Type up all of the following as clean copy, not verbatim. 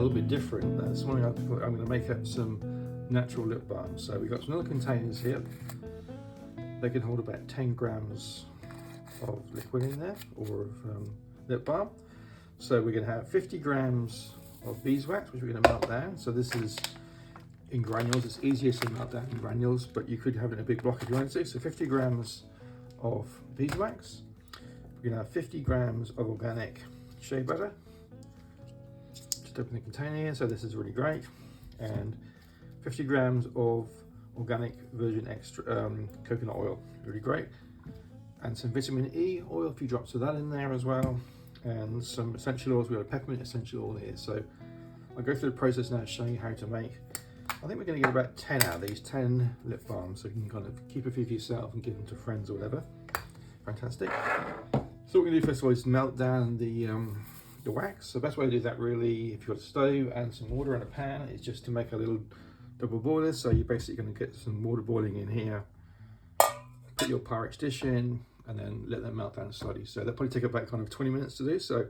little bit different. This morning I'm going to make up some natural lip balm. So we've got some little containers here. They can hold about 10 grams of liquid in there, or of lip balm. So we're going to have 50 grams of beeswax, which we're going to melt down. So this is in granules. It's easiest to melt down in granules, but you could have it in a big block if you wanted to. So 50 grams of beeswax. We're going to have 50 grams of organic shea butter. Just open the container here. So this is really great. And 50 grams of organic virgin extra coconut oil, really great. And some vitamin E oil, a few drops of that in there as well. And some essential oils. We've got a peppermint essential oil here. So I'll go through the process now, showing you how to make. I think we're going to get about 10 out of these, 10 lip balms, so you can kind of keep a few for yourself and give them to friends or whatever. Fantastic. So what we're going to do first of all is melt down the wax. So the best way to do that really, if you've got a stove and some water in a pan, is just to make a little double boiler. So you're basically going to get some water boiling in here, put your Pyrex dish in, and then let them melt down slowly. So that'll probably take about kind of 20 minutes to do. So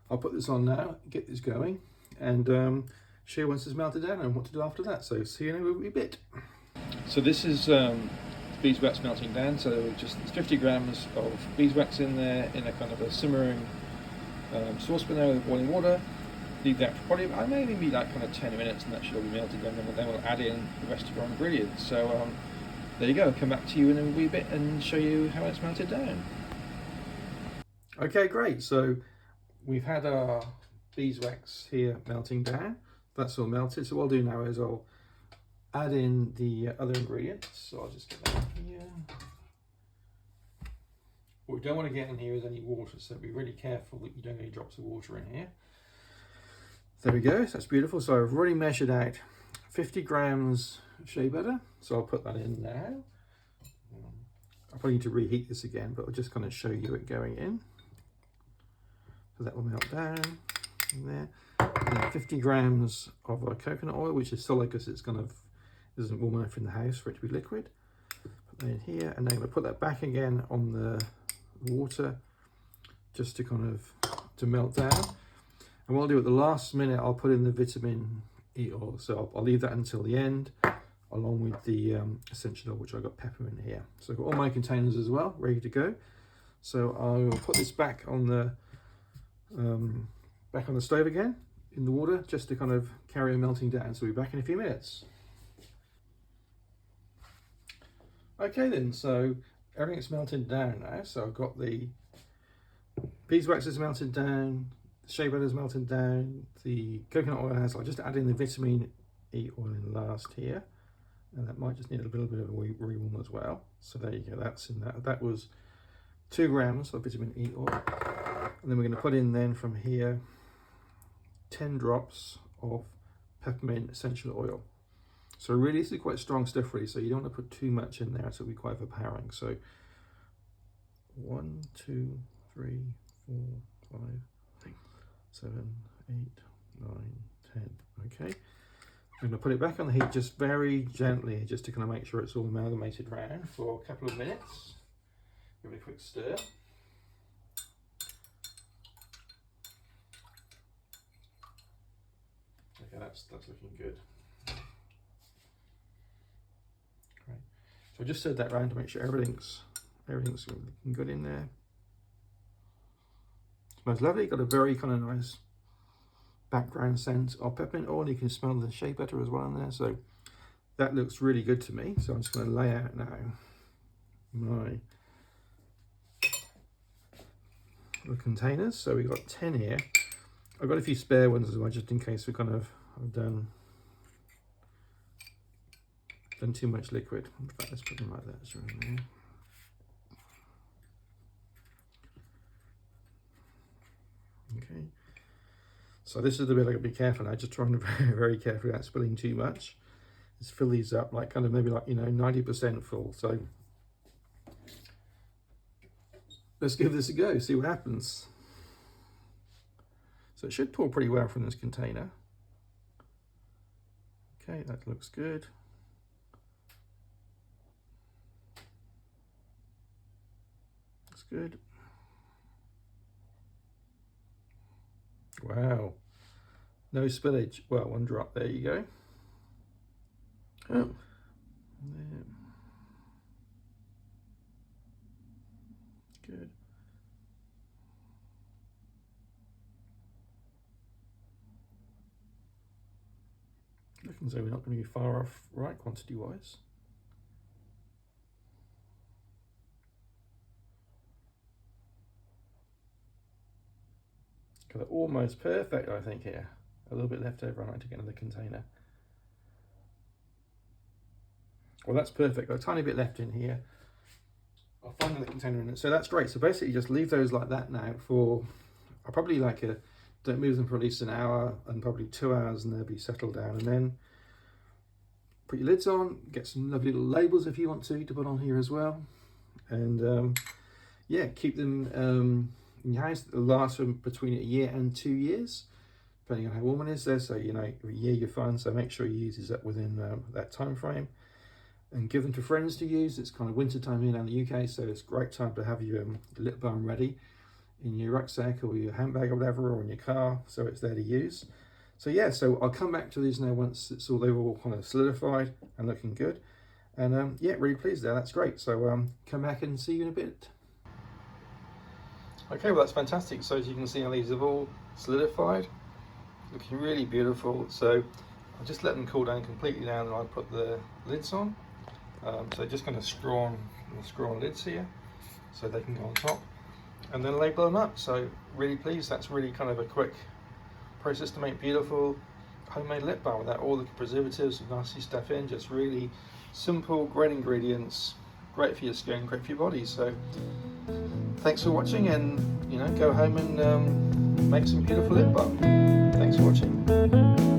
I'll put this on now, get this going, and share once it's melted down and what to do after that. So see you in a wee bit. So this is beeswax melting down. So just 50 grams of beeswax in there in a kind of a simmering saucepan there with boiling water. Leave that for probably, I may even be like kind of 10 minutes, and that should all be melted down. Then we'll add in the rest of our ingredients. So there you go. I'll come back to you in a wee bit and show you how it's melted down. Okay, great. So we've had our beeswax here melting down. That's all melted. So what I'll do now is I'll add in the other ingredients. So I'll just get that in here. What we don't want to get in here is any water, so be really careful that you don't get any drops of water in here. There we go. So that's beautiful. So I've already measured out 50 grams of shea butter. So I'll put that in now. I probably need to reheat this again, but I'll just kind of show you it going in. So that will melt down in there. And then 50 grams of coconut oil, which is solid because it's kind of isn't warm enough in the house for it to be liquid. Put that in here, and then I'm going to put that back again on the water, just to kind of to melt down. And what I'll do at the last minute, I'll put in the vitamin E oil. So I'll leave that until the end, along with the essential oil, which I've got peppermint here. So I've got all my containers as well, ready to go. So I'll put this back on the stove again in the water, just to kind of carry on melting down. So we'll be back in a few minutes. Okay then, so everything's melted down now. So I've got the beeswax is melted down, the shea butter is melted down, the coconut oil has, I'll just add in the vitamin E oil in last here. And that might just need a little bit of a rewarm as well. So there you go, that's in that. That was 2 grams of vitamin E oil. And then we're going to put in then from here 10 drops of peppermint essential oil. So really this is quite strong stuff really, so you don't want to put too much in there, so it'll be quite overpowering. So 1, 2, 3, 4, 5, 6, 7, 8, 9, 10. Okay. I'm going to put it back on the heat just very gently, just to kind of make sure it's all amalgamated round for a couple of minutes. Give it a quick stir. Okay, that's looking good. Great. So I just stirred that round to make sure everything's looking good in there. Smells lovely. Got a very kind of nice background scent of peppermint oil. You can smell the shea butter as well in there. So that looks really good to me. So I'm just going to lay out now my little containers. So we've got 10 here. I've got a few spare ones as well, just in case we kind of have done too much liquid. In fact, let's put them like that. So okay. So this is the bit I gotta be careful now, just trying to be very, very careful without spilling too much. Just fill these up like kind of maybe like, 90% full. So let's give this a go, see what happens. So it should pour pretty well from this container. Okay, that looks good. Looks good. Wow. No spillage. Well, one drop. There you go. Oh. Yeah. Good. Looking as though we're not going to be far off right quantity wise. Got it almost perfect, I think, here. A little bit left over, I like to get in the container. Well, that's perfect. Got a tiny bit left in here. I'll find the container in it. So that's great. So basically just leave those like that now for, I probably don't move them for at least an hour and probably 2 hours, and they'll be settled down. And then put your lids on, get some lovely little labels if you want to put on here as well. And yeah, keep them in your house. They'll last from between 1 year and 2 years, depending on how warm it is there. So, you know, 1 year you're fine. So make sure you use that within that time frame. And give them to friends to use. It's kind of winter time here in the UK, so it's a great time to have your lip balm ready in your rucksack or your handbag or whatever, or in your car, so it's there to use. So yeah, so I'll come back to these now once they're all kind of solidified and looking good. And yeah, really pleased there. That's great. So come back and see you in a bit. Okay, well that's fantastic. So as you can see, these have all solidified, looking really beautiful. So I'll just let them cool down completely down, and I'll put the lids on. So just going to screw on lids here so they can go on top, and then label them up. So really pleased. That's really kind of a quick process to make beautiful homemade lip balm without all the preservatives and nasty stuff in. Just really simple, great ingredients, great for your skin, great for your body. So thanks for watching, and you know, go home and make some beautiful lip balm. Thanks for watching.